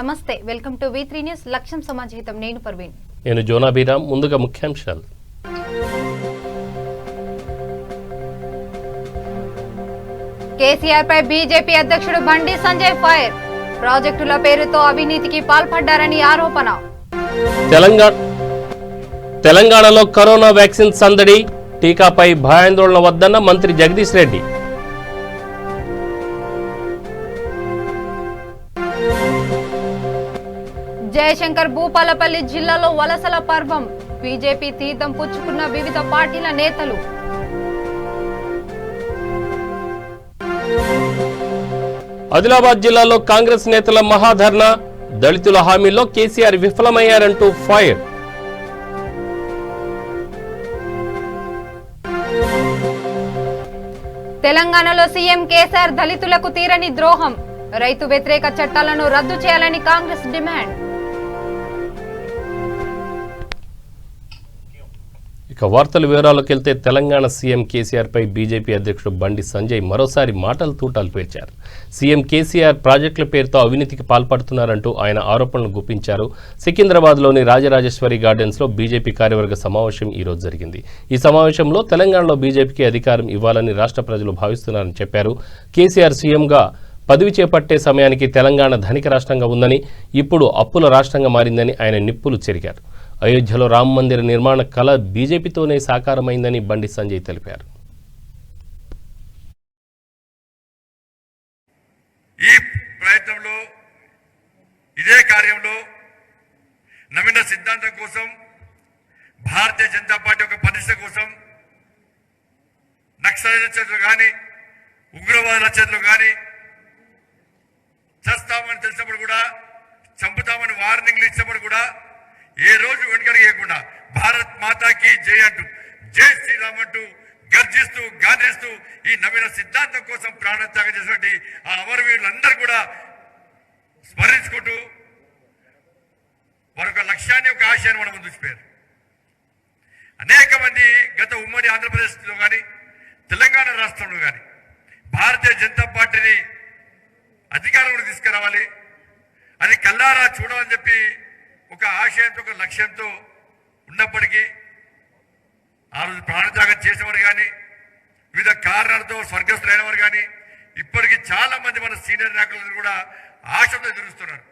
నమస్తే welcome to V3 news లక్ష్యం సమాజహితం నేను పర్వీన్ నేను జోనాబీరామ్ ముందుగా ముఖ్యాంశాలు కేసీఆర్ పై బీజేపీ అధ్యక్షుడు బండి సంజయ్ ఫైర్ ప్రాజెక్టుల పేరుతో అవినీతికి పాల్పడ్డారని ఆరోపణ తెలంగాణలో కరోనా వ్యాక్సిన్ సందడి టీకాపై భయాందోళన వద్దన్న మంత్రి జగదీష్ రెడ్డి జయశంకర్ భూపాలపల్లి జిల్లాలో వలసల పర్వం బీజేపీ తీర్థం పుచ్చుకున్న వివిధ పార్టీల నేతలు ఆదిలాబాద్ జిల్లాలో కాంగ్రెస్ నేతల మహాధర్నా దళితుల హామీల్లో కేసీఆర్ విఫలమయ్యారంటూ ఫైర్ తెలంగాణలో సీఎం కేసీఆర్ దళితులకు తీరని ద్రోహం రైతు వ్యతిరేక చట్టాలను రద్దు చేయాలని కాంగ్రెస్ డిమాండ్ ఇక వార్తల వివరాల్లోకి వెళ్తే తెలంగాణ సీఎం కేసీఆర్ పై బీజేపీ అధ్యక్షుడు బండి సంజయ్ మరోసారి మాటల తూటాలు పేర్చారు. సీఎం కేసీఆర్ ప్రాజెక్టుల పేరుతో అవినీతికి పాల్పడుతున్నారంటూ ఆయన ఆరోపణలు గుప్పించారు. సికింద్రాబాద్లోని రాజరాజేశ్వరి గార్డెన్స్లో బీజేపీ కార్యవర్గ సమావేశం ఈరోజు జరిగింది. ఈ సమావేశంలో తెలంగాణలో బీజేపీకి అధికారం ఇవ్వాలని రాష్ట్ర ప్రజలు భావిస్తున్నారని చెప్పారు. కేసీఆర్ సీఎంగా పదవి చేపట్టే సమయానికి తెలంగాణ ధనిక రాష్ట్రంగా ఉందని, ఇప్పుడు అప్పుల రాష్ట్రంగా మారిందని ఆయన నిప్పులు చెరిగారు. అయోధ్యలో రామ మందిర నిర్మాణ కళ బీజేపీతోనే సాకారమైందని బండి సంజయ్ తెలిపారు. ఈ ప్రయత్నంలో ఇదే కార్యంలో నవీన సిద్ధాంతం కోసం భారతీయ జనతా పార్టీ యొక్క ప్రతిష్ట కోసం నక్సలైట్ చర్యలు కానీ ఉగ్రవాదుల చర్యలు కానీ చస్తామని తెలిసినప్పుడు కూడా చంపుతామని వార్నింగ్లు ఇచ్చినప్పుడు కూడా ఏ రోజు వెనుకడిగేయకుండా భారత్ మాతాకి జై అంటూ జై శ్రీరామ్ అంటూ గర్జిస్తూ గాంధిస్తూ ఈ నవీన సిద్ధాంతం కోసం ప్రాణత్యాగం చేసినటువంటి ఆ అమరవీరులందరూ కూడా స్మరించుకుంటూ మరొక లక్ష్యాన్ని ఒక ఆశయాన్ని మనం ముందు చూపారు. అనేక మంది గత ఉమ్మడి ఆంధ్రప్రదేశ్లో కానీ తెలంగాణ రాష్ట్రంలో కానీ భారతీయ జనతా పార్టీని అధికారంలో తీసుకురావాలి అని కల్లారా చూడాలని చెప్పి ఒక ఆశయంతో ఒక లక్ష్యంతో ఉన్నప్పటికీ ఆ రోజు ప్రాణత్యాగం చేసేవారు కానీ వివిధ కారణాలతో స్వర్గస్థులైన వారు కానీ ఇప్పటికీ చాలా మంది మన సీనియర్ నాయకులు కూడా ఆశతో ఎదురుస్తున్నారు.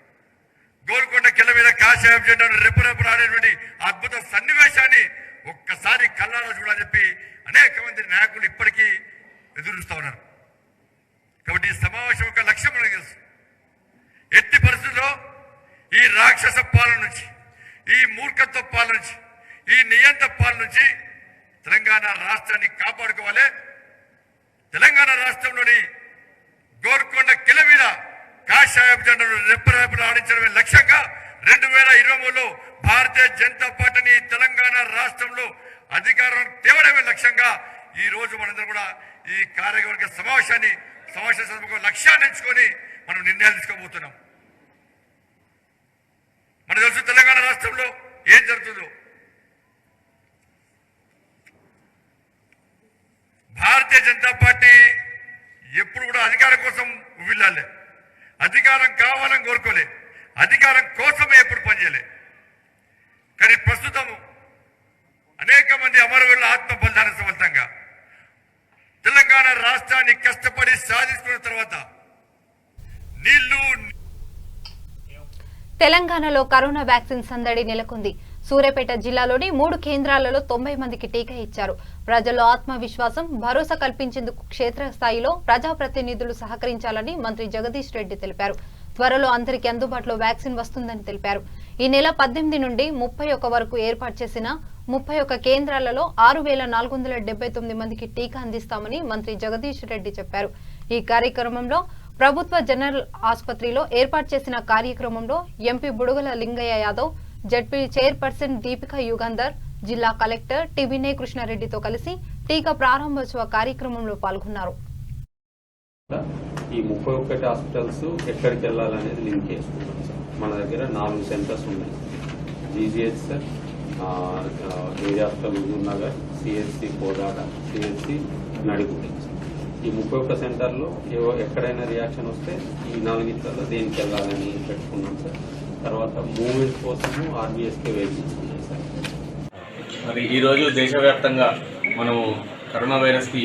గోల్కొండ కిల మీద కాషాయం జెండాను రెప్పరెప్ప ఆడేటువంటి అద్భుత సన్నివేశాన్ని ఒక్కసారి కల్లారా చూడాలని చెప్పి అనేక మంది నాయకులు ఇప్పటికీ ఎదురుస్తూ ఉన్నారు. కాబట్టి ఈ సమావేశం యొక్క లక్ష్యం మనకు తెలుసు. ఎట్టి పరిస్థితుల్లో ఈ రాక్షస పాలన నుంచి, ఈ మూర్ఖత్వ పాలన నుంచి, ఈ నియంత్ర పాలన నుంచి తెలంగాణ రాష్ట్రాన్ని కాపాడుకోవాలి. తెలంగాణ రాష్ట్రంలోని గోల్కొండ కిల మీద కాషాయపు జెండాను రెప్పరెప్పలు ఆడించడమే లక్ష్యంగా 2023లో భారతీయ జనతా పార్టీని తెలంగాణ రాష్ట్రంలో అధికారం తేవడమే లక్ష్యంగా ఈ రోజు మనందరం కూడా ఈ కార్యవర్గ సమావేశ లక్ష్యాన్ని ఎంచుకొని మనం నిర్ణయాలు తీసుకోబోతున్నాం. మనకు తెలుసు తెలంగాణ రాష్ట్రంలో ఏం జరుగుతుందో. భారతీయ జనతా పార్టీ ఎప్పుడు కూడా అధికారం కోసం ఉవ్విల్లాలే, అధికారం కావాలని కోరుకోలే, అధికారం కోసమే ఎప్పుడు పనిచేయలే. కానీ ప్రస్తుతం అనేక మంది అమరవీరుల ఆత్మ బలిదాన ఫలితంగా తెలంగాణ రాష్ట్రాన్ని కష్టపడి సాధించుకున్న తర్వాత తెలంగాణలో కరోనా వ్యాక్సిన్ సందడి నెలకొంది. సూర్యాపేట జిల్లాలోని 3 కేంద్రాలలో 90 మందికి టీకా ఇచ్చారు. ప్రజల్లో ఆత్మవిశ్వాసం, భరోసా కల్పించేందుకు క్షేత్రస్థాయిలో ప్రజాప్రతినిధులు సహకరించాలని మంత్రి జగదీష్ రెడ్డి తెలిపారు. త్వరలో అందరికీ అందుబాటులో వ్యాక్సిన్ వస్తుందని తెలిపారు. ఈ నెల 18 నుండి 31 వరకు ఏర్పాటు చేసిన 31 కేంద్రాలలో 6479 మందికి టీకా అందిస్తామని మంత్రి జగదీష్ రెడ్డి చెప్పారు. ఈ కార్యక్రమంలో ప్రభుత్వ జనరల్ ఆసుపత్రిలో ఏర్పాటు చేసిన కార్యక్రమంలో MP Budugala Lingaiah Yadav, ZP chairperson Deepika Yugandhar, జిల్లా కలెక్టర్ టి వినయ్ కృష్ణారెడ్డితో కలిసి టీకా ప్రారంభోత్సవ కార్యక్రమంలో పాల్గొన్నారు. ఈ 31 హాస్పిటల్స్ ఎక్కడికి వెళ్ళాలనేది లింక్ చేసుకుంటాం సార్. మన దగ్గర 4 సెంటర్స్ ఉన్నాయి. GGH sir, area hospital Huzurnagar, CHC Kodad, CHC Nadigudda. ఈ 31 సెంటర్లో ఎక్కడైనా రియాక్షన్ వస్తే ఈ 4 దేనికి వెళ్ళాలని పెట్టుకున్నాం సార్. తర్వాత మూవ్మెంట్ కోసము ఆర్బీఎస్కే వెహికల్స్ ఉన్నాయి సార్. మరి ఈరోజు దేశవ్యాప్తంగా మనము కరోనా వైరస్కి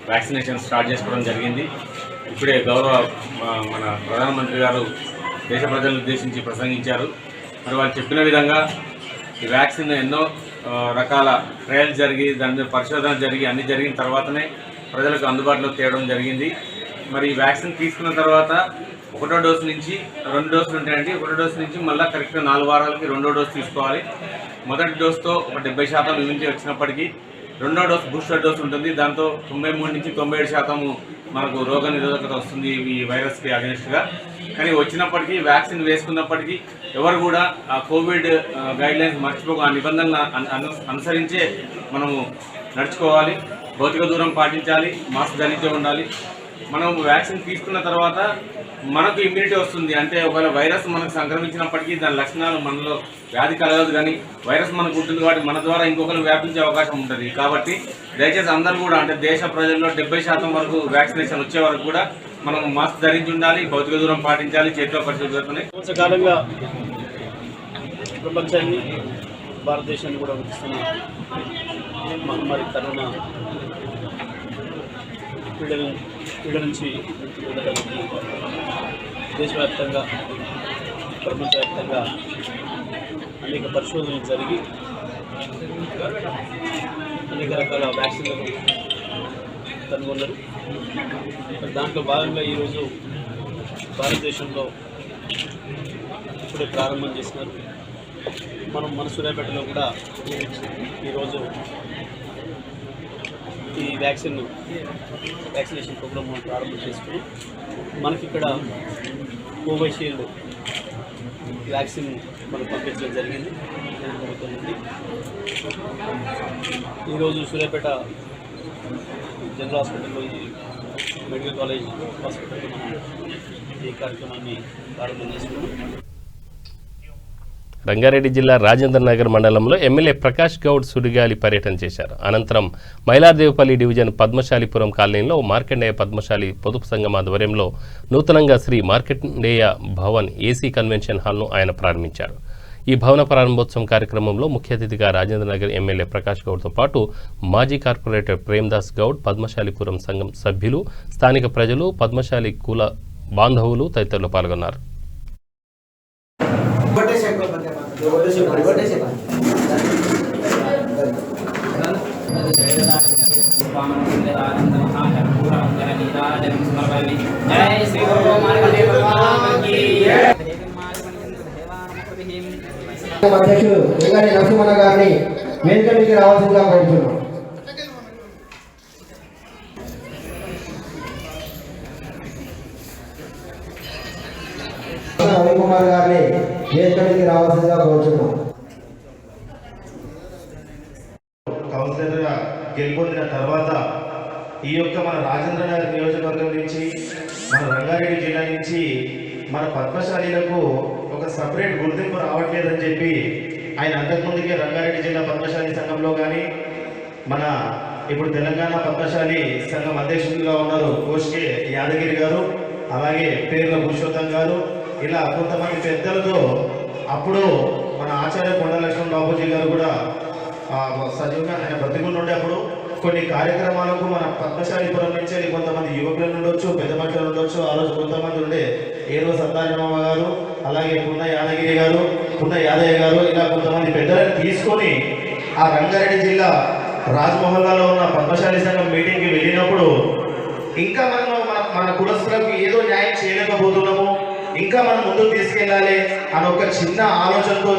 వ్యాక్సినేషన్ స్టార్ట్ చేసుకోవడం జరిగింది. ఇప్పుడే మన ప్రధానమంత్రి గారు దేశ ప్రజలను ఉద్దేశించి ప్రసంగించారు. మరి వాళ్ళు చెప్పిన విధంగా ఈ వ్యాక్సిన్ ఎన్నో రకాల ట్రయల్స్ జరిగి దాని మీద పరిశోధన జరిగి అన్ని జరిగిన తర్వాతనే ప్రజలకు అందుబాటులోకి తేవడం జరిగింది. మరి ఈ వ్యాక్సిన్ తీసుకున్న తర్వాత 1వ డోసు నుంచి 2 డోసులు ఉంటాయండి. 1వ డోసు నుంచి మళ్ళీ కరెక్ట్గా 4 వారాలకి 2వ డోసు తీసుకోవాలి. మొదటి డోసుతో ఒక 70% ఇమ్యూనిటీ వచ్చినప్పటికీ 2వ డోసు బూస్టర్ డోసు ఉంటుంది. దాంతో 93 నుంచి 97% మనకు రోగ నిరోధకత వస్తుంది ఈ వైరస్కి అగెనిస్ట్గా. కానీ వచ్చినప్పటికీ వ్యాక్సిన్ వేసుకున్నప్పటికీ ఎవరు కూడా ఆ కోవిడ్ గైడ్లైన్స్ మర్చిపోక ఆ నిబంధనలు అనుసరించే మనము నడుచుకోవాలి. భౌతిక దూరం పాటించాలి, మాస్క్ ధరించి ఉండాలి. మనం వ్యాక్సిన్ తీసుకున్న తర్వాత మనకు ఇమ్యూనిటీ వస్తుంది. అంటే ఒకవేళ వైరస్ మనకు సంక్రమించినప్పటికీ దాని లక్షణాలు మనలో వ్యాధి కలగదు, కానీ వైరస్ మనకు ఉంటుంది కాబట్టి మన ద్వారా ఇంకొకరు వ్యాపించే అవకాశం ఉంటుంది. కాబట్టి దయచేసి అందరూ కూడా అంటే దేశ ప్రజల్లో 70% వరకు వ్యాక్సినేషన్ వచ్చే వరకు కూడా మనం మాస్క్ ధరించి ఉండాలి, భౌతిక దూరం పాటించాలి, చేతిలో పరిశుభ్రతని. కొంతకాలంగా ప్రపంచాన్ని భారతదేశాన్ని కూడా వస్తున్న మహమ్మారి కరోనా పీడ నుంచి విడుదలకి దేశవ్యాప్తంగా ప్రపంచవ్యాప్తంగా అనేక పరిశోధనలు జరిగి అనేక రకాల వ్యాక్సిన్లను కనుగొన్నారు. దాంట్లో భాగంగా ఈరోజు భారతదేశంలో ఇప్పుడే ప్రారంభం చేసినారు. మనం మన సూర్యాపేటలో కూడా ఈరోజు ఈ వ్యాక్సినేషన్ ప్రోగ్రామ్ ప్రారంభం చేసుకుని మనకి ఇక్కడ కోవిషీల్డ్ వ్యాక్సిన్ మనకు పంపించడం జరిగింది కేంద్ర ప్రభుత్వం నుండి. ఈరోజు సూర్యాపేట జనరల్ హాస్పిటల్లో మెడికల్ కాలేజ్ హాస్పిటల్లో మనం ఈ కార్యక్రమాన్ని ప్రారంభం చేసుకున్నాం. రంగారెడ్డి జిల్లా రాజేంద్ర నగర్ మండలంలో ఎమ్మెల్యే ప్రకాష్ గౌడ్ సుడిగాలి పర్యటన చేశారు. అనంతరం మైలార్దేవపల్లి డివిజన్ పద్మశాలిపురం కాలనీలో మార్కండేయ పద్మశాలి పొదుపు సంఘం ఆధ్వర్యంలో నూతనంగా శ్రీ మార్కండేయ భవన్ ఏసీ కన్వెన్షన్ హాల్ను ఆయన ప్రారంభించారు. ఈ భవన ప్రారంభోత్సవం కార్యక్రమంలో ముఖ్య అతిథిగా రాజేంద్ర నగర్ ఎమ్మెల్యే ప్రకాష్ గౌడ్తో పాటు మాజీ కార్పొరేటర్ ప్రేమ్దాస్ గౌడ్, పద్మశాలిపురం సంఘం సభ్యులు, స్థానిక ప్రజలు, పద్మశాలి కుల బాంధవులు తదితరులు పాల్గొన్నారు. అధ్యక్షుడు వెంగళి నరసింహన్న గారిని వేదికకి రావాల్సిందిగా కోరుతున్నాం. రవి కుమార్ గారిని వేదికకి రావాల్సిందిగా కోరుతున్నాం. కౌన్సిలర్గా గెలుపొందిన తర్వాత ఈ యొక్క మన రాజేంద్ర నగర్ నియోజకవర్గం నుంచి మన రంగారెడ్డి జిల్లా నుంచి మన పద్మశాలీలకు ఒక సపరేట్ గుర్తింపు రావట్లేదని చెప్పి ఆయన అంతకుముందుకే రంగారెడ్డి జిల్లా పద్మశాలి సంఘంలో కానీ మన ఇప్పుడు తెలంగాణ పద్మశాలి సంఘం అధ్యక్షులుగా ఉన్నారు కోష్కే యాదగిరి గారు, అలాగే పేర్ల పురుషోత్తం గారు, ఇలా కొంతమంది పెద్దలతో అప్పుడు మన ఆచార్య కొండలక్ష్మణ్ బాబూజీ గారు కూడా సజీవంగా ఆయన బ్రతికులు ఉండే అప్పుడు కొన్ని కార్యక్రమాలకు మన పద్మశాలిపురం నుంచి కొంతమంది యువకులు ఉండొచ్చు, పెద్ద మనుషులు ఉండొచ్చు. ఆ రోజు కొంతమంది ఉండే ఏరో సత్యనారాయణ గారు, అలాగే పున్న యాదగిరి గారు, పున్న యాదయ్య గారు, ఇలా కొంతమంది పెద్దలను తీసుకొని ఆ రంగారెడ్డి జిల్లా రాజ్మహల్లాలో ఉన్న పద్మశాలి సంఘం మీటింగ్కి వెళ్ళినప్పుడు ఇంకా మనం మన కులస్తులకు ఏదో న్యాయం చేయలేకపోతున్నాము, ఇంకా మనం ముందుకు తీసుకెళ్ళాలి అని ఒక చిన్న ఆలోచనతో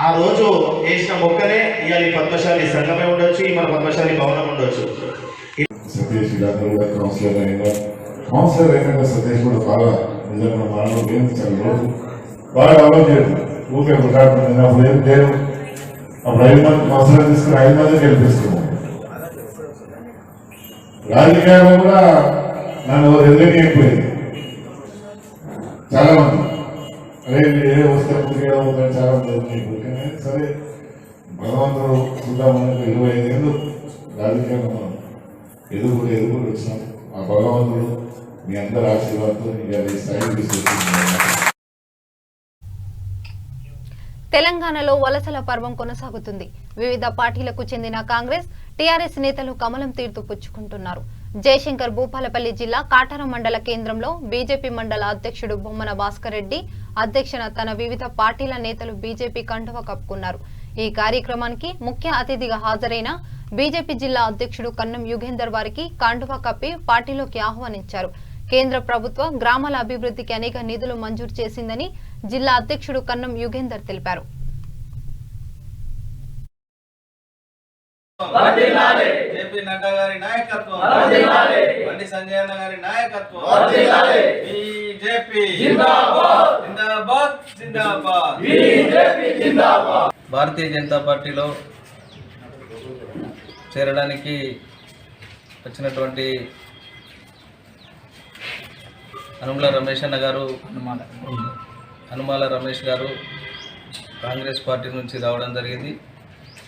ఆ రోజు వేసిన మొక్కనే ఇవాళ ఈ పద్మశాలి సంఘమే ఉండొచ్చు, ఈ మన పద్మశాలి భవనం ఉండొచ్చు. సతీష్ కౌన్సిలర్ అయినా సతీష్ కూడా బాగా నిజంగా మనలో గెలిపించాలి, బాగా ఆలోచించారు. ఊకే కొట్లాడుతుంది అప్పుడు ఏం లేదు. అప్పుడు 5 మంది కౌన్సిలర్ తీసుకుని 5 మంది గెలిపిస్తున్నాం. రాజకీయాల్లో కూడా నన్ను ఎదురైపోయింది చాలా మంది. అదే ఏ వస్తే అవుతాయి చాలా మంది. సరే భగవంతుడు చూద్దామని 25 ఏళ్ళు రాజకీయాల్లో మనం ఎదుగుడు వచ్చినాం. ఆ భగవంతుడు మీ అందరి ఆశీర్వాదంతో ఇవాళ ఈ స్థాయికి తీసుకొచ్చింది. తెలంగాణలో వలసల పర్వం కొనసాగుతుంది. వివిధ పార్టీలకు చెందిన కాంగ్రెస్, టీఆర్ఎస్ నేతలు కమలం తీర్థు పుచ్చుకుంటున్నారు. జయశంకర్ భూపాలపల్లి జిల్లా కాటారం మండల కేంద్రంలో బీజేపీ మండల అధ్యక్షుడు బొమ్మన భాస్కర్ రెడ్డి అధ్యక్షన తన వివిధ పార్టీల నేతలు బీజేపీ కండువ కప్పుకున్నారు. ఈ కార్యక్రమానికి ముఖ్య అతిథిగా హాజరైన బీజేపీ జిల్లా అధ్యక్షుడు కన్నం యుగేందర్ వారికి కండువ కప్పి పార్టీలోకి ఆహ్వానించారు. కేంద్ర ప్రభుత్వం గ్రామాల అభివృద్ధికి అనేక నిధులు మంజూరు చేసిందని జిల్లా అధ్యక్షుడు కన్నం యుగేందర్ తెలిపారు. జేపీ నడ్డా గారి నాయకత్వం, బండి సంజయ్ అన్న గారి నాయకత్వం, బీజేపీ జిందాబాద్ జిందాబాద్ జిందాబాద్, బీజేపీ జిందాబాద్. భారతీయ జనతా పార్టీలో చేరడానికి వచ్చినటువంటి హనుమాల రమేష్ గారు కాంగ్రెస్ పార్టీ నుంచి రావడం జరిగింది.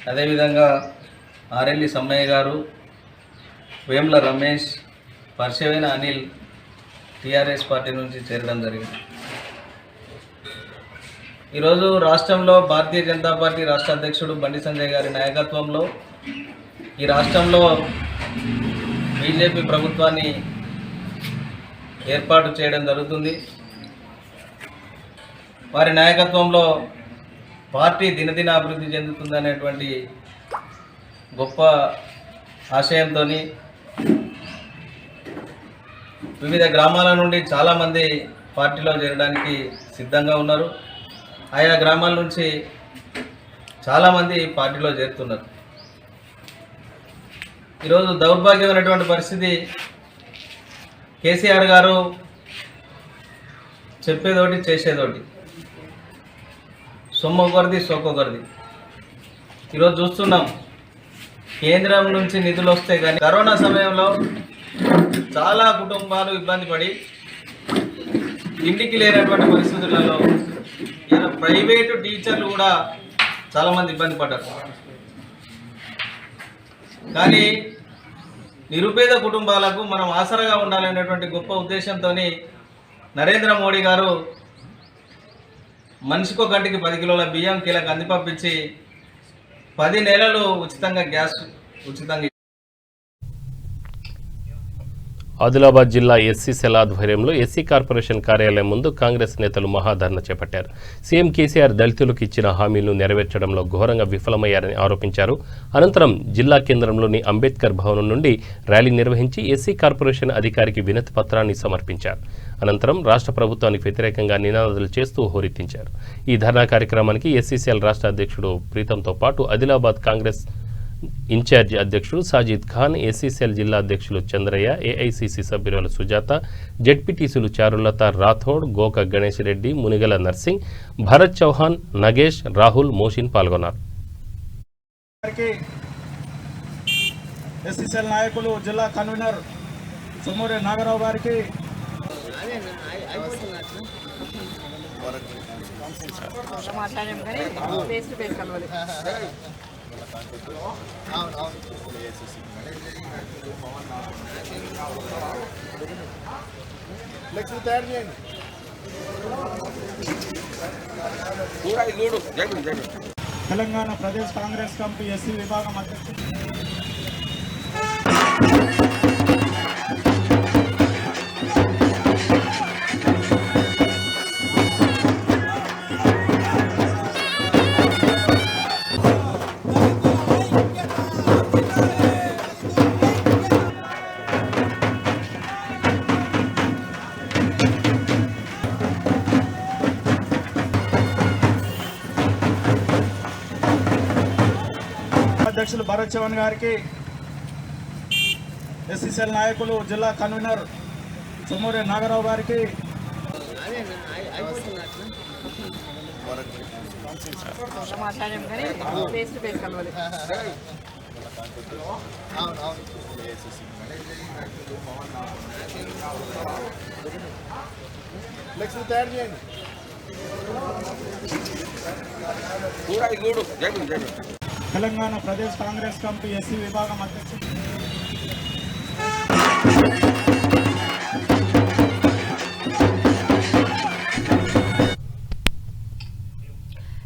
అదేవిధంగా ఆరెల్లి సమ్మయ్య గారు, వేముల రమేష్, పరిచయమైన అనిల్ టీఆర్ఎస్ పార్టీ నుంచి చేరడం జరిగింది. ఈరోజు రాష్ట్రంలో భారతీయ జనతా పార్టీ రాష్ట్ర అధ్యక్షుడు బండి సంజయ్ గారి నాయకత్వంలో ఈ రాష్ట్రంలో బీజేపీ ప్రభుత్వాన్ని ఏర్పాటు చేయడం జరుగుతుంది. వారి నాయకత్వంలో పార్టీ దినదిన అభివృద్ధి చెందుతుందనేటువంటి గొప్ప ఆశయంతో వివిధ గ్రామాల నుండి చాలామంది పార్టీలో చేరడానికి సిద్ధంగా ఉన్నారు. ఆయా గ్రామాల నుంచి చాలామంది పార్టీలో చేరుతున్నారు. ఈరోజు దౌర్భాగ్యమైనటువంటి పరిస్థితి, కేసీఆర్ గారు చెప్పేదోటి చేసేదోటి, సొమ్మొకరిది సోకొకరిది. ఈరోజు చూస్తున్నాం, కేంద్రం నుంచి నిధులు వస్తే కానీ కరోనా సమయంలో చాలా కుటుంబాలు ఇబ్బంది పడి ఇంటికి లేనటువంటి పరిస్థితులలో ఇలా ప్రైవేటు టీచర్లు కూడా చాలామంది ఇబ్బంది పడ్డారు. కానీ నిరుపేద కుటుంబాలకు మనం ఆసరాగా ఉండాలనేటువంటి గొప్ప ఉద్దేశంతో నరేంద్ర మోడీ గారు మనిషికో గంటకి 10 కిలోల బియ్యం కీలకు అందిపంపించి 10 నెలలు ఉచితంగా గ్యాస్ ఉచితంగా. ఆదిలాబాద్ జిల్లా ఎస్సీ సెల్ ఆధ్వర్యంలో ఎస్సీ కార్పొరేషన్ కార్యాలయం ముందు కాంగ్రెస్ నేతలు మహాధర్నా చేపట్టారు. సీఎం కేసీఆర్ దళితులకు ఇచ్చిన హామీలను నెరవేర్చడంలో ఘోరంగా విఫలమయ్యారని ఆరోపించారు. అనంతరం జిల్లా కేంద్రంలోని అంబేద్కర్ భవనం నుండి ర్యాలీ నిర్వహించి ఎస్సీ కార్పొరేషన్ అధికారికి వినతి పత్రాన్ని సమర్పించారు. అనంతరం రాష్ట్ర ప్రభుత్వానికి వ్యతిరేకంగా నినాదాలు చేస్తూ హోరెత్తించారు. ఈ ధర్నా కార్యక్రమానికి ఎస్సీ సెల్ రాష్ట్ర అధ్యక్షుడు ప్రీతంతో పాటు ఆదిలాబాద్ కాంగ్రెస్ ఇన్ఛార్జి అధ్యక్షుడు సాజిద్ ఖాన్, ఎస్సీసీఎల్ జిల్లా అధ్యక్షులు చంద్రయ్య, ఏఐసీసీ సభ్యురాలు సుజాత, జెడ్పీటీసీలు చారులత రాథోడ్, గోక గణేష్ రెడ్డి, మునిగల నర్సింగ్, భరత్ చౌహాన్, నగేష్, రాహుల్, మోషిన్ పాల్గొన్నారు. ఎస్సీసీఎల్ నాయకులు జిల్లా కన్వీనర్ సుమూరి నాగరావు గారికి తెలంగాణ ప్రదేశ్ కాంగ్రెస్ కమిటీ ఎస్సీ విభాగం అధ్యక్షుడు అధ్యక్షులు భరత్ చౌహాన్ గారికి, ఎస్సీసీఎల్ నాయకులు జిల్లా కన్వీనర్ సుమూరి నాగరావు గారికి, తెలంగాణ ప్రదేశ్ కాంగ్రెస్ కమిటీ ఎస్సీ విభాగం అధ్యక్షుడు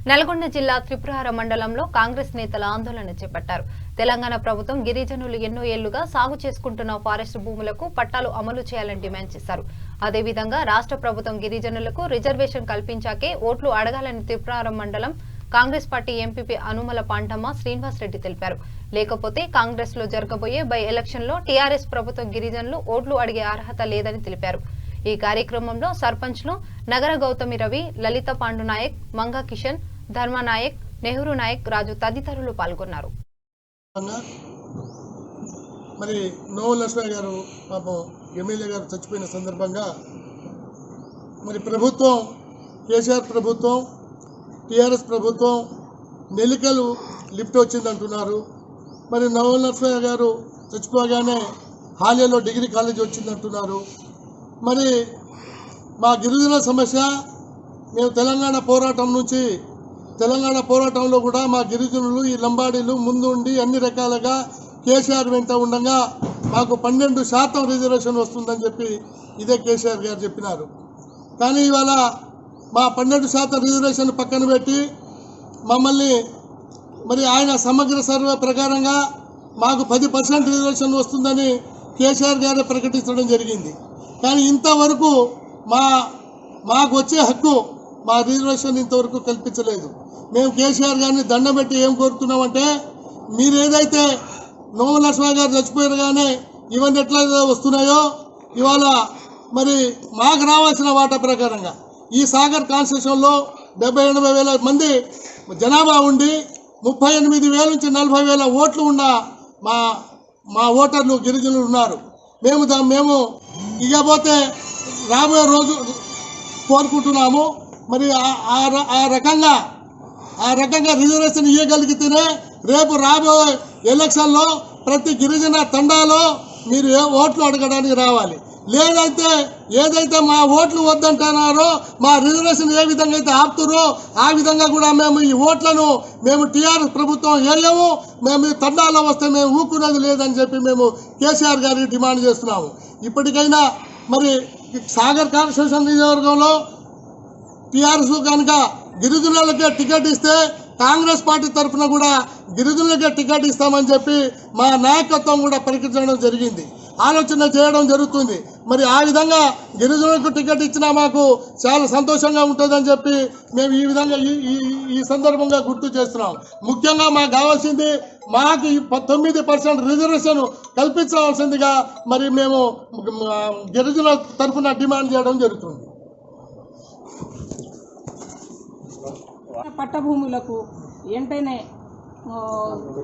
నల్గొండ జిల్లా త్రిపురార మండలంలో కాంగ్రెస్ నేతల ఆందోళన చేపట్టారు. తెలంగాణ ప్రభుత్వం గిరిజనులు ఎన్నో ఏళ్లుగా సాగు చేసుకుంటున్న ఫారెస్ట్ భూములకు పట్టాలు అమలు చేయాలని డిమాండ్ చేశారు. అదేవిధంగా రాష్ట్ర ప్రభుత్వం గిరిజనులకు రిజర్వేషన్ కల్పించాకే ఓట్లు అడగాలని త్రిపురార మండలం కాంగ్రెస్ పార్టీ ఎంపీపీ అనుమల పాంటమ్మ శ్రీనివాస్ రెడ్డి తెలిపారు. లేకపోతే కాంగ్రెస్ లో జరగబోయే బై ఎలక్షన్ లో టీఆర్ఎస్ ప్రభుత్వం గిరిజనులు ఓట్లు అడిగే అర్హత లేదని తెలిపారు. ఈ కార్యక్రమంలో సర్పంచ్లు నగర గౌతమి రవి, లలిత పాండు నాయక్, మంగా కిషన్, ధర్మ నాయక్, నెహ్రూ నాయక్, రాజు తదితరులు పాల్గొన్నారు. మరి నోవల్ లక్ష్మయ్య గారు పాపం ఎమ్మెల్యే గారు చచ్చిపోయిన సందర్భంగా మరి ప్రభుత్వం కేసీఆర్ ప్రభుత్వం టీఆర్ఎస్ ప్రభుత్వం నెల్లికలు లిఫ్ట్ వచ్చిందంటున్నారు. మరి నోవల్ లక్ష్మయ్య గారు చచ్చిపోగానే హాలియాలో డిగ్రీ కాలేజ్ వచ్చిందంటున్నారు. మరి మా గిరిజన సమస్య మేము తెలంగాణ పోరాటంలో కూడా మా గిరిజనులు ఈ లంబాడీలు ముందుండి అన్ని రకాలుగా కేసీఆర్ వెంట ఉండగా మాకు 12% రిజర్వేషన్ వస్తుందని చెప్పి ఇదే కేసీఆర్ గారు చెప్పినారు. కానీ ఇవాళ మా 12% రిజర్వేషన్ పక్కన పెట్టి మమ్మల్ని మరి ఆయన సమగ్ర సర్వే ప్రకారంగా మాకు 10% రిజర్వేషన్ వస్తుందని కేసీఆర్ గారే ప్రకటించడం జరిగింది. కానీ ఇంతవరకు మాకు వచ్చే హక్కు మా రిజర్వేషన్ ఇంతవరకు కల్పించలేదు. మేము కేసీఆర్ గారిని దండం పెట్టి ఏం కోరుతున్నామంటే, మీరు ఏదైతే నోవల్ లక్ష్మయ్య గారు చచ్చిపోయారు కానీ ఇవన్నీ ఎట్లా వస్తున్నాయో ఇవాళ మరి మాకు రావాల్సిన వాటా ప్రకారంగా ఈ సాగర్ కాన్స్టిట్యూషన్లో 70-80 వేల మంది జనాభా ఉండి 38,000 నుంచి 40,000 ఓట్లు ఉన్న మా ఓటర్లు గిరిజనులు ఉన్నారు. మేము ఇకపోతే రాబోయే రోజు కోరుకుంటున్నాము. మరి ఆ రకంగా రిజర్వేషన్ ఇవ్వగలిగితేనే రేపు రాబోయే ఎలక్షన్లో ప్రతి గిరిజన తండాలో మీరు ఓట్లు అడగడానికి రావాలి. లేదైతే ఏదైతే మా ఓట్లు వద్దంటున్నారో మా రిజర్వేషన్ ఏ విధంగా అయితే ఆపుతారో ఆ విధంగా కూడా మేము ఈ ఓట్లను టీఆర్ఎస్ ప్రభుత్వం వేయము, మేము ఈ తండాలో వస్తే మేము ఊకునేది లేదని చెప్పి మేము కేసీఆర్ గారికి డిమాండ్ చేస్తున్నాము. ఇప్పటికైనా మరి సాగర్ కాన్స్టిట్యూషన్ నియోజకవర్గంలో టీఆర్ఎస్ కనుక గిరిజనులకే టికెట్ ఇస్తే కాంగ్రెస్ పార్టీ తరఫున కూడా గిరిజనులకే టికెట్ ఇస్తామని చెప్పి మా నాయకత్వం కూడా ప్రకటించడం జరిగింది, ఆలోచన చేయడం జరుగుతుంది. మరి ఆ విధంగా గిరిజనులకు టికెట్ ఇచ్చినా మాకు చాలా సంతోషంగా ఉంటుందని చెప్పి మేము ఈ విధంగా ఈ సందర్భంగా గుర్తు చేస్తున్నాం. ముఖ్యంగా మాకు కావాల్సింది మాకు 9% రిజర్వేషన్ కల్పించవలసిందిగా మరి మేము గిరిజనుల తరఫున డిమాండ్ చేయడం జరుగుతుంది. పట్టభూములకు వెంటనే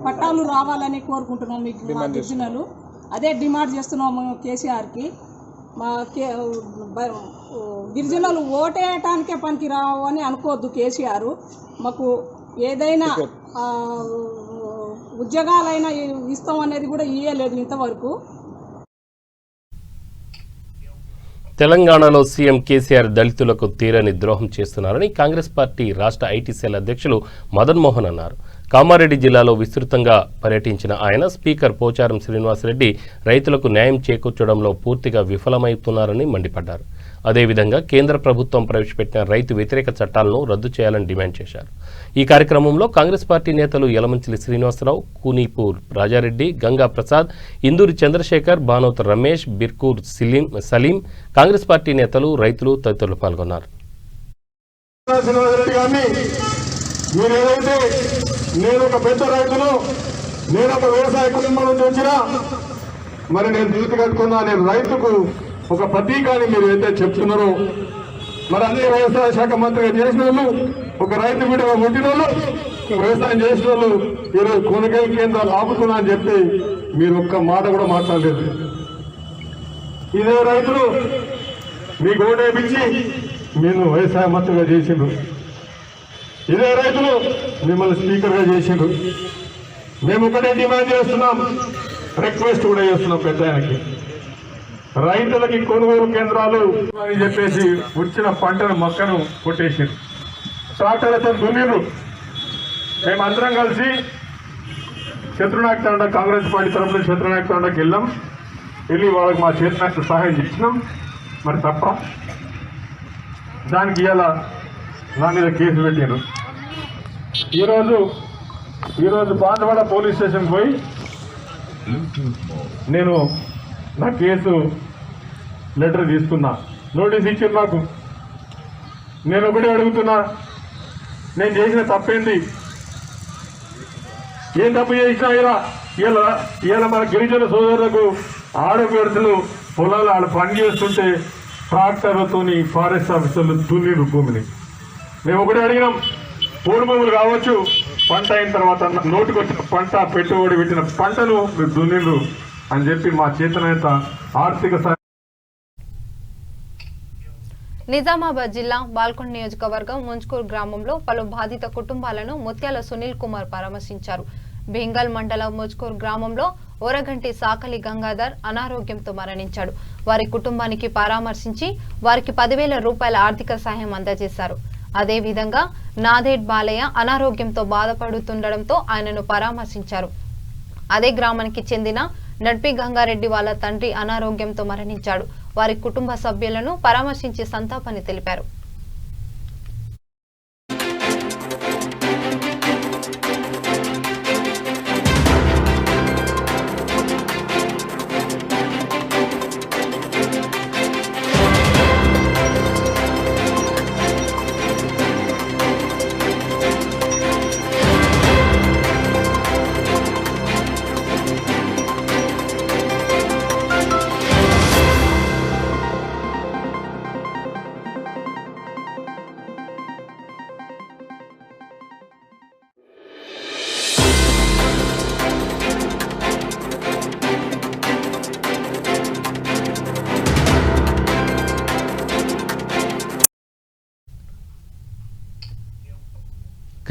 పట్టాలు రావాలని కోరుకుంటున్నాం. మా గిరిజనులు అదే డిమాండ్ చేస్తున్నాము కేసీఆర్కి. మా గిరిజనులు ఓటేయటానికే పనికి రావు అని అనుకోవద్దు కేసీఆర్. మాకు ఏదైనా ఉద్యోగాలైనా ఇస్తాం అనేది కూడా ఇయ్యలేదు ఇంతవరకు. తెలంగాణలో సీఎం కేసీఆర్ దళితులకు తీరని ద్రోహం చేస్తున్నారని కాంగ్రెస్ పార్టీ రాష్ట్ర ఐటీ సెల్ అధ్యక్షులు మదన్ మోహన్ అన్నారు. కామారెడ్డి జిల్లాలో విస్తృతంగా పర్యటించిన ఆయన స్పీకర్ పోచారం శ్రీనివాసరెడ్డి రైతులకు న్యాయం చేకూర్చడంలో పూర్తిగా విఫలమవుతున్నారని మండిపడ్డారు. అదేవిధంగా కేంద్ర ప్రభుత్వం ప్రవేశపెట్టిన రైతు వ్యతిరేక చట్టాలను రద్దు చేయాలని డిమాండ్ చేశారు. ఈ కార్యక్రమంలో కాంగ్రెస్ పార్టీ నేతలు యలమంచిలి శ్రీనివాసరావు, కూనీపూర్ రాజారెడ్డి, గంగా ప్రసాద్, ఇందూరి చంద్రశేఖర్, బానోత్ రమేష్, బిర్కూర్ సలీం, కాంగ్రెస్ పార్టీ నేతలు, రైతులు తదితరులు పాల్గొన్నారు. నేను ఒక పెద్ద రైతును, నేను ఒక వ్యవసాయ కుటుంబం నుంచి వచ్చినా మరి నేను దిగుతు కట్టుకున్నా, నేను రైతుకు ఒక ప్రతీకాన్ని మీరు ఏదైతే చెప్తున్నారో మరి అన్ని వ్యవసాయ శాఖ మంత్రిగా చేసిన వాళ్ళు, ఒక రైతు బిడ్డగా పుట్టిన వాళ్ళు, వ్యవసాయం చేసిన వాళ్ళు ఈరోజు కొనుగోలు కేంద్రాలు ఆపుతున్నా అని చెప్పి మీరు ఒక్క మాట కూడా మాట్లాడలేదు. ఇదే రైతులు మీకు ఓటేపించి నేను వ్యవసాయ మంత్రిగా చేసిండు, ఇదే రైతులు మిమ్మల్ని స్పీకర్గా చేసిండు. మేము ఒకటే డిమాండ్ చేస్తున్నాం, రిక్వెస్ట్ కూడా చేస్తున్నాం పెద్ద ఆయనకి, రైతులకి కొనుగోలు కేంద్రాలు అని చెప్పేసి వచ్చిన పంటను మొక్కను కొట్టేసారు, ట్రాక్టర్లతో దున్నిరు. మేమందరం కలిసి శత్రునాయక్ తండా, కాంగ్రెస్ పార్టీ తరఫున శత్రునాయక్ తండాకి వెళ్ళి వాళ్ళకి మా చేతనాయకులు సహాయం చేసినాం. మరి తప్ప దానికి ఇలా నా మీద కేసు పెట్టారు. ఈరోజు బాంధవాడ పోలీస్ స్టేషన్ పోయి నేను నా కేసు లెటర్ తీసుకున్నా, నోటీస్ ఇచ్చారు నాకు. నేను ఒకటే అడుగుతున్నా, నేను చేసిన తప్పేంటి? ఏం తప్పు చేసినా ఇలా మన గిరిజన సోదరులకు ఆడపడుతులు పొలాలు వాళ్ళు పని చేస్తుంటే ట్రాక్టర్లతోని ఫారెస్ట్ ఆఫీసర్లు దున్నిరు భూమిని. మేము ఒకటే అడిగినాం, పోడు భూములు కావచ్చు, పంట అయిన తర్వాత నోటికి వచ్చిన పంట పెట్టుబడి పెట్టిన పంటను మీరు దున్నిరు అని చెప్పి మా చేతనైత ఆర్థిక నిజామాబాద్ జిల్లా బాల్కొండ నియోజకవర్గం ముంచుకూరు గ్రామంలో పలు బాధిత కుటుంబాలను ముత్యాల సునీల్ కుమార్ పరామర్శించారు. బెంగల్ మండల ముజ్కూర్ గ్రామంలో ఓరగంటి సాకలి గంగాధర్ అనారోగ్యంతో మరణించాడు. వారి కుటుంబానికి పరామర్శించి వారికి 10,000 రూపాయల ఆర్థిక సహాయం అందజేశారు. అదేవిధంగా నాదేడ్ బాలయ్య అనారోగ్యంతో బాధపడుతుండటంతో ఆయనను పరామర్శించారు. అదే గ్రామానికి చెందిన నడ్పి గంగారెడ్డి వాళ్ళ తండ్రి అనారోగ్యంతో మరణించాడు. వారి కుటుంబ సభ్యులను పరామర్శించి సంతాపాన్ని తెలిపారు.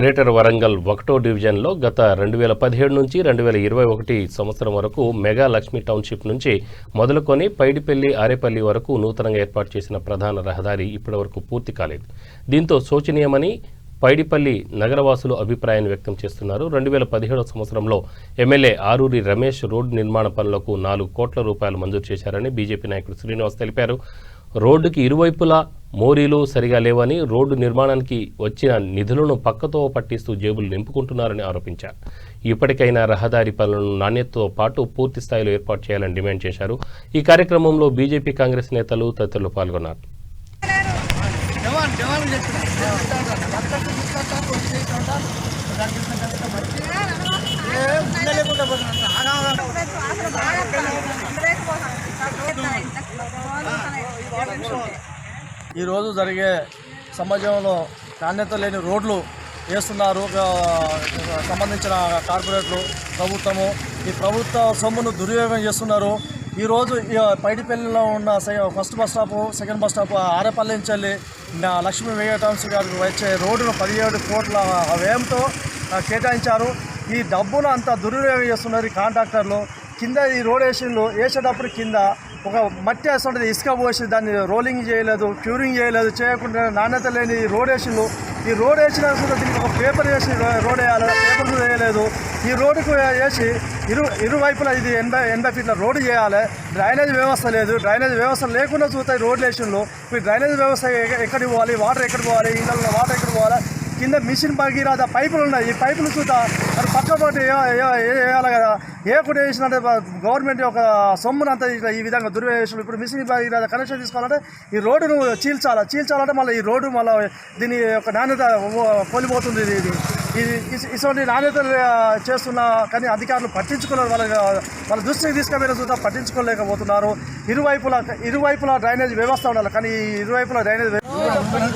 గ్రేటర్ వరంగల్ 1వ డివిజన్లో గత 2017 నుంచి 2021 సంవత్సరం వరకు మెగా లక్ష్మీ టౌన్షిప్ నుంచి మొదలుకొని పైడిపల్లి ఆరేపల్లి వరకు నూతనంగా ఏర్పాటు చేసిన ప్రధాన రహదారి ఇప్పటివరకు పూర్తి కాలేదు. దీంతో శోచనీయమని పైడిపల్లి నగరవాసులు అభిప్రాయాన్ని వ్యక్తం చేస్తున్నారు. 2017 సంవత్సరంలో ఎమ్మెల్యే ఆరూరి రమేష్ రోడ్డు నిర్మాణ పనులకు 4 కోట్ల రూపాయలు మంజూరు చేశారని బీజేపీ నాయకుడు శ్రీనివాస్ తెలిపారు. రోడ్డుకి ఇరువైపులా మోరీలు సరిగా లేవని, రోడ్డు నిర్మాణానికి వచ్చిన నిధులను పక్కతో పట్టిస్తూ జేబులు నింపుకుంటున్నారని ఆరోపించారు. ఇప్పటికైనా రహదారి పనులను నాణ్యతతో పాటు పూర్తి స్థాయిలో ఏర్పాటు చేయాలని డిమాండ్ చేశారు. ఈ కార్యక్రమంలో బీజేపీ కాంగ్రెస్ నేతలు తదితరులు పాల్గొన్నారు. ఈరోజు జరిగే సమాజంలో నాణ్యత లేని రోడ్లు వేస్తున్నారు సంబంధించిన కార్పొరేట్లు, ప్రభుత్వము. ఈ ప్రభుత్వ సొమ్మును దుర్వినియోగం చేస్తున్నారు. ఈరోజు పైడిపల్లిలో ఉన్న first bus stop, second bus stop Arepalli నుంచి వెళ్ళి లక్ష్మీ వెంకటరామస్ గారికి వచ్చే రోడ్డును 17 కోట్ల వ్యయంతో కేటాయించారు. ఈ డబ్బును అంతా దుర్వినియోగం చేస్తున్నారు ఈ కాంట్రాక్టర్లు. కింద ఈ రోడ్ వేసేటప్పుడు కింద ఒక మట్టి వేస్తుంటుంది, ఇసుక పోసి దాన్ని రోలింగ్ చేయలేదు, క్యూరింగ్ చేయలేదు, చేయకుండా నాణ్యత లేని రోడ్ వేసిండ్రు. ఈ రోడ్ వేసిన దీనికి ఒక పేపర్ వేసి రోడ్ వేయాలి, పేపర్ వేయలేదు. ఈ రోడ్డుకు వేసి ఇరువైపులా ఇది 80 ఫీట్ల రోడ్డు చేయాలి. డ్రైనేజ్ వ్యవస్థ లేదు, డ్రైనేజ్ వ్యవస్థ లేకుండా చూస్తాయి రోడ్లు వేసిండ్రు. ఈ డ్రైనేజ్ వ్యవస్థ ఎక్కడికి పోవాలి, వాటర్ ఎక్కడ పోవాలి, ఇళ్ళలో వాటర్ ఎక్కడ పోవాలి, కింద మిషన్ భగీరథ పైపులు ఉన్నాయి. ఈ పైపులు చూద్దా అది పక్కపాటు వేయాలి కదా. కూడా వేసినట్టే గవర్నమెంట్ ఒక సొమ్మునంతా ఈ విధంగా దుర్వేషం. ఇప్పుడు మిషన్ భగీరథ కనెక్షన్ తీసుకోవాలంటే ఈ రోడ్డును చీల్చాలంటే మళ్ళీ ఈ రోడ్డు మళ్ళీ దీని యొక్క నాణ్యత కోల్పోతుంది. ఇటువంటి నాణ్యతలు చేస్తున్నా కానీ అధికారులు పట్టించుకోలేరు. వాళ్ళ దృష్టికి తీసుకుపోయిన చూద్దా పట్టించుకోలేకపోతున్నారు. ఇరువైపులా డ్రైనేజ్ వ్యవస్థ ఉండాలి, కానీ ఇరువైపులా డ్రైనేజ్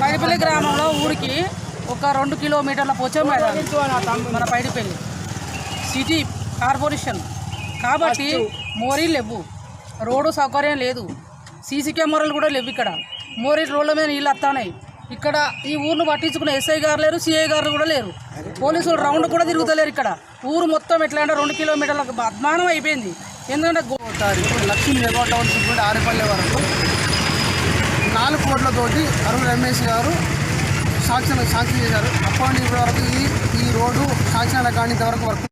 పైడిపల్లి గ్రామంలో ఊరికి ఒక 2 కిలోమీటర్ల పోచం మన పైడిపల్లి సిటీ కార్పొరేషన్ కాబట్టి మోరీలు లేవు, రోడ్డు సౌకర్యం లేదు, సీసీ కెమెరాలు కూడా లేవు. ఇక్కడ మోరీ రోడ్ల మీద నీళ్ళు వస్తున్నాయి. ఇక్కడ ఈ ఊరును పట్టించుకున్న ఎస్ఐ గారు లేరు, సిఐ గారు కూడా లేరు, పోలీసులు రౌండ్ కూడా తిరుగుతలేరు. ఇక్కడ ఊరు మొత్తం ఎట్లా అంటే 2 కిలోమీటర్లకు అద్మానం అయిపోయింది. ఎందుకంటే లక్ష్మీ మెగా టౌన్షిప్ నుండి ఆరేపల్లి వరకు 4 కోట్లతోటి అరుణ్ రమేష్ గారు సాంక్షన్ చేశారు. అప్పటి వరకు ఈ రోడ్డు సాంక్షన్ల కాని వరకు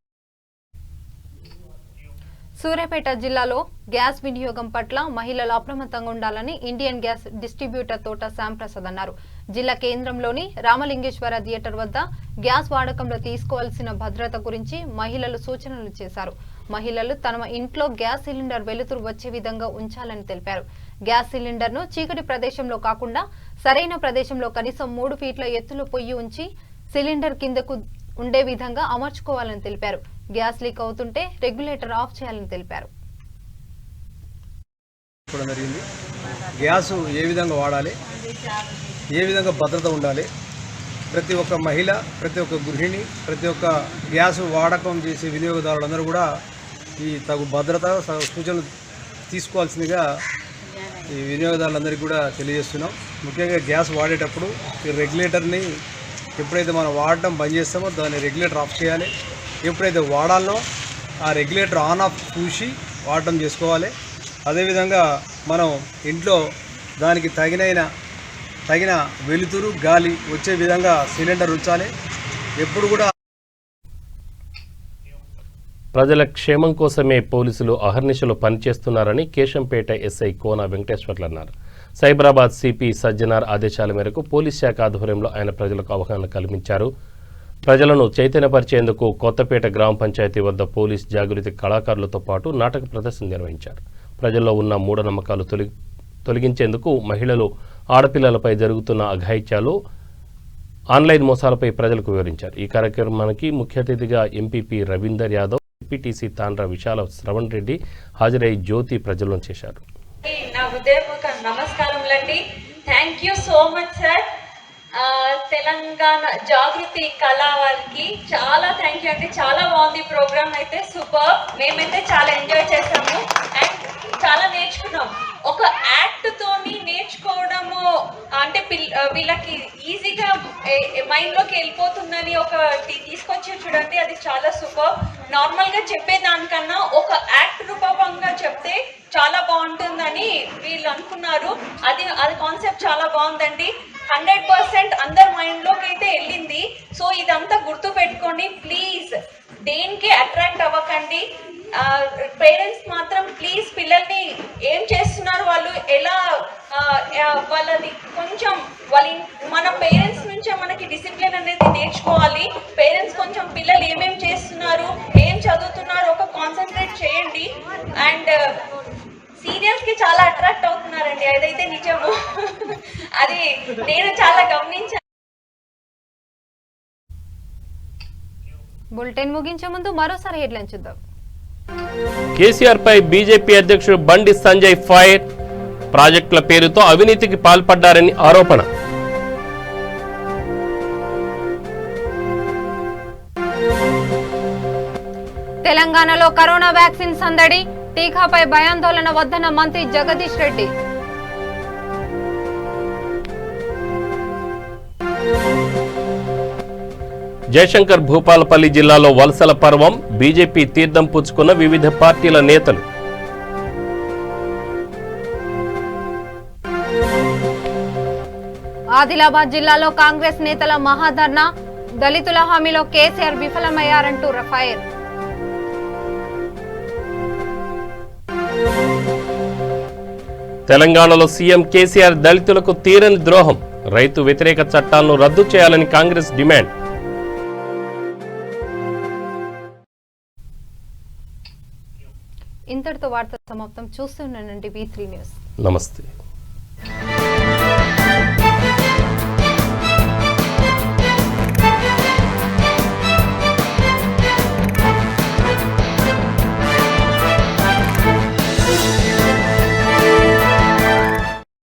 సూర్యాపేట జిల్లాలో గ్యాస్ వినియోగం పట్ల మహిళలు అప్రమత్తంగా ఉండాలని ఇండియన్ గ్యాస్ డిస్ట్రిబ్యూటర్ తోట శ్యాంప్రసాద్ అన్నారు. జిల్లా కేంద్రంలోని రామలింగేశ్వర థియేటర్ వద్ద గ్యాస్ వాడకంలో తీసుకోవాల్సిన భద్రత గురించి మహిళలు సూచనలు చేశారు. మహిళలు తమ ఇంట్లో గ్యాస్ సిలిండర్ వెలుతురు వచ్చే విధంగా ఉంచాలని తెలిపారు. గ్యాస్ సిలిండర్ ను చీకటి ప్రదేశంలో కాకుండా సరైన ప్రదేశంలో కనీసం 3 ఫీట్ల ఎత్తులో పొయ్యి ఉంచి సిలిండర్ కిందకు ఉండే విధంగా అమర్చుకోవాలని తెలిపారు. గ్యాస్ లీక్ అవుతుంటే రెగ్యులేటర్ ఆఫ్ చేయాలని తెలిపారు. గ్యాస్ ఏ విధంగా వాడాలి, ఏ విధంగా భద్రత ఉండాలి, ప్రతి ఒక్క మహిళ, ప్రతి ఒక్క గృహిణి, ప్రతి ఒక్క గ్యాస్ వాడకం చేసే వినియోగదారులందరూ కూడా ఈ తగు భద్రత సూచనలు తీసుకోవాల్సిందిగా ఈ వినియోగదారులందరికీ కూడా తెలియజేస్తున్నాం. ముఖ్యంగా గ్యాస్ వాడేటప్పుడు ఈ రెగ్యులేటర్ని ఎప్పుడైతే మనం వాడటం బంద్ చేస్తామో దాన్ని రెగ్యులేటర్ ఆఫ్ చేయాలి. ఎప్పుడైతే వాడాలనో ఆ రెగ్యులేటర్ ఆన్ ఆఫ్ చూసి వాడటం చేసుకోవాలి. అదేవిధంగా మనం ఇంట్లో దానికి తగిన వెలుతురు గాలి వచ్చే విధంగా సిలిండర్ ఉంచాలి. ఎప్పుడు కూడా ప్రజల క్షేమం కోసమే పోలీసులు అహర్నిశలు పనిచేస్తున్నారని కేశంపేట ఎస్ఐ కోన వెంకటేశ్వర్లు అన్నారు. సైబరాబాద్ సిపి సజ్జనార్ ఆదేశాల మేరకు పోలీస్ శాఖ ఆధ్వర్యంలో ఆయన ప్రజలకు అవగాహన కల్పించారు. ప్రజలను చైతన్యపరిచేందుకు కొత్తపేట గ్రామ పంచాయతీ వద్ద పోలీస్ జాగృతి కళాకారులతో పాటు నాటక ప్రదర్శన నిర్వహించారు. ప్రజల్లో ఉన్న మూఢనమ్మకాలు తొలగించేందుకు మహిళలు, ఆడపిల్లలపై జరుగుతున్న అఘాయిత్యాలు, ఆన్లైన్ మోసాలపై ప్రజలకు వివరించారు. ఈ కార్యక్రమానికి ముఖ్య అతిథిగా ఎంపీపీ రవీందర్ యాదవ్, ఎంపీటీసీ తాండ్ర విశాల శ్రవణ్ రెడ్డి హాజరై జ్యోతి ప్రజ్వలన చేశారు. నా హృదయపూర్వక నమస్కారములండి. Thank you so much sir. Telangana Jagruthi కళా వారికి చాలా థ్యాంక్ యూ అండి. చాలా బాగుంది ప్రోగ్రామ్, అయితే సూపర్. మేమైతే చాలా ఎంజాయ్ చేసాము అండ్ చాలా నేర్చుకున్నాం. ఒక యాక్ట్ తోని నేర్చుకోవడము అంటే వీళ్ళకి ఈజీగా మైండ్ లోకి వెళ్ళిపోతుందని ఒక తీసుకొచ్చి చూడండి, అది చాలా సూపర్. నార్మల్ గా చెప్పేదానికన్నా ఒక యాక్ట్ రూపంగా చెప్తే చాలా బాగుంటుందని వీళ్ళు అనుకున్నారు. అది కాన్సెప్ట్ చాలా బాగుందండి. 100% అందరి మైండ్ లోకి అయితే వెళ్ళింది. సో ఇదంతా గుర్తు పెట్టుకోండి ప్లీజ్. దేనికి అట్రాక్ట్ అవ్వకండి. పేరెంట్స్ మాత్రం ప్లీజ్ పిల్లల్ని ఏం చేస్తున్నారు, వాళ్ళు ఎలా వాళ్ళది కొంచెం మన పేరెంట్స్ నుంచే మనకి డిసిప్లిన్ అనేది నేర్చుకోవాలి. పేరెంట్స్ కొంచెం పిల్లలు ఏమేం చేస్తున్నారు, ఏం చదువుతున్నారు ఒక కాన్సన్ట్రేట్ చేయండి. అండ్ సీరియల్స్ కి చాలా అట్రాక్ట్ అవుతున్నారండి, అదైతే నిజము. అది నేను చాలా గమనించాను. బులెటిన్ ముగించే ముందు మరోసారి హెడ్లైన్ చూద్దాం. కేసీఆర్ పై బీజేపీ అధ్యక్షుడు బండి సంజయ్ ఫైర్. ప్రాజెక్టుల పేరుతో అవినీతికి పాల్పడ్డారని ఆరోపణ. తెలంగాణలో కరోనా వ్యాక్సిన్ సందడి. టీకాపై భయాందోళన వద్దన్న మంత్రి జగదీష్ రెడ్డి. జయశంకర్ భూపాలపల్లి జిల్లాలో వలసల పర్వం. బీజేపీ తీర్థం పుచ్చుకున్న వివిధ పార్టీల నేతలు. ఆదిలాబాద్ జిల్లాలో కాంగ్రెస్ నేతల మహాధర్నా. దళితుల హామీలో కేసీఆర్ విఫలమయ్యారంటూ ఫైర్. తెలంగాణలో సీఎం కేసీఆర్ దళితులకు తీరని ద్రోహం. రైతు వ్యతిరేక చట్టాలను రద్దు చేయాలని కాంగ్రెస్ డిమాండ్. ఇంతటితో వార్త సమాప్తం. చూస్తూనండి V3 న్యూస్. నమస్తే.